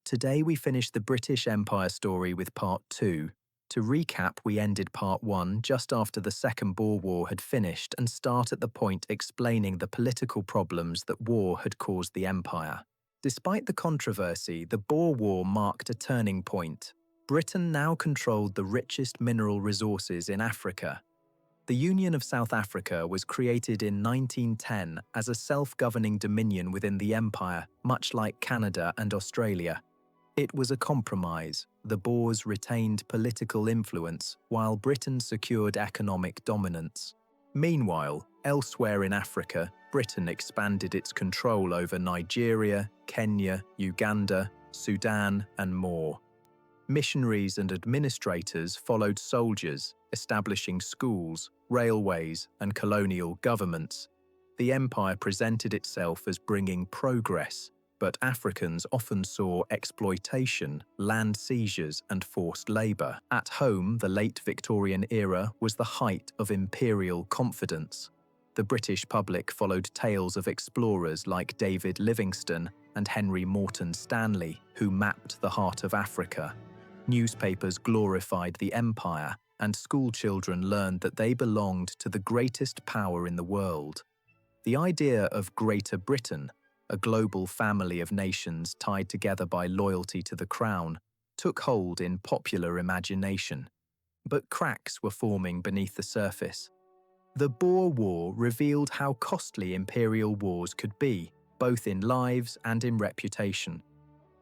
Today we finish the British Empire story with part 2. To recap, we ended part 1 just after the Second Boer War had finished and start at the point explaining the political problems that war had caused the empire. Despite the controversy, the Boer War marked a turning point. Britain now controlled the richest mineral resources in Africa. The Union of South Africa was created in 1910 as a self-governing dominion within the empire, much like Canada and Australia. It was a compromise. The Boers retained political influence, while Britain secured economic dominance. Meanwhile, elsewhere in Africa, Britain expanded its control over Nigeria, Kenya, Uganda, Sudan, and more. Missionaries and administrators followed soldiers, establishing schools, railways, and colonial governments. The empire presented itself as bringing progress, but Africans often saw exploitation, land seizures, and forced labour. At home, the late Victorian era was the height of imperial confidence. The British public followed tales of explorers like David Livingstone and Henry Morton Stanley, who mapped the heart of Africa. Newspapers glorified the empire, and schoolchildren learned that they belonged to the greatest power in the world. The idea of Greater Britain, a global family of nations tied together by loyalty to the crown, took hold in popular imagination. But cracks were forming beneath the surface. The Boer War revealed how costly imperial wars could be, both in lives and in reputation.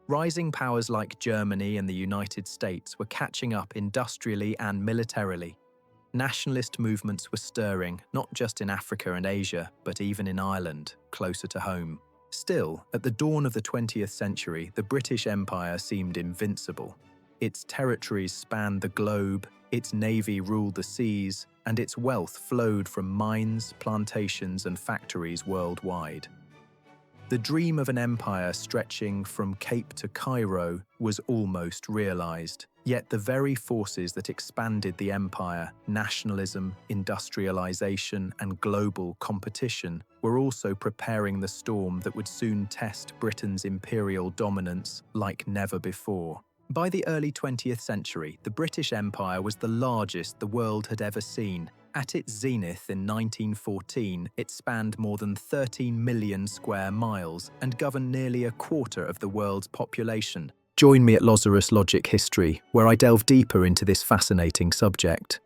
Rising powers like Germany and the United States were catching up industrially and militarily. Nationalist movements were stirring, not just in Africa and Asia, but even in Ireland, closer to home. Still, at the dawn of the 20th century, the British Empire seemed invincible. Its territories spanned the globe, its navy ruled the seas, and its wealth flowed from mines, plantations, and factories worldwide. The dream of an empire stretching from Cape to Cairo was almost realized. Yet the very forces that expanded the empire, nationalism, industrialization, and global competition, were also preparing the storm that would soon test Britain's imperial dominance like never before. By the early 20th century, the British Empire was the largest the world had ever seen. At its zenith in 1914, it spanned more than 13 million square miles and governed nearly a quarter of the world's population. Join me at Lazarus Logic History, where I delve deeper into this fascinating subject.